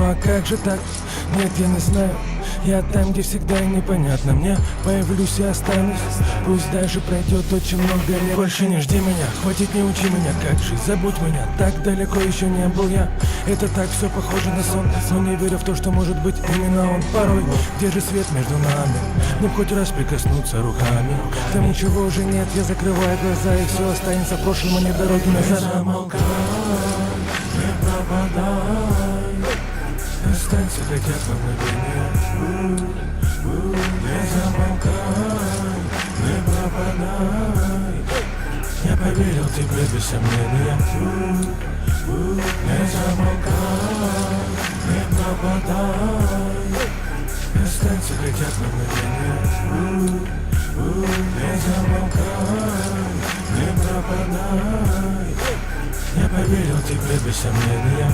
Ну а как же так? Нет, я не знаю. Я там, где всегда непонятно мне. Появлюсь и останусь. Пусть даже пройдет очень много лет. Больше не жди меня, хватит, не учи меня, как жить, забудь меня. Так далеко еще не был я. Это так все похоже на сон, но не верю в то, что может быть именно он. Порой, где же свет между нами? Ну хоть раз прикоснуться руками. Там ничего уже нет, я закрываю глаза, и все останется в прошлом, а не дороги назад. Замолкай, не пропадай, останься хотя бы мгновение. Не замолкай, не пропадай, я поверил тебе без сомнения. Не замолкай, не пропадай, останься хотя бы мгновение. Не замолкай, не пропадай, я поверил тебе без сомнения.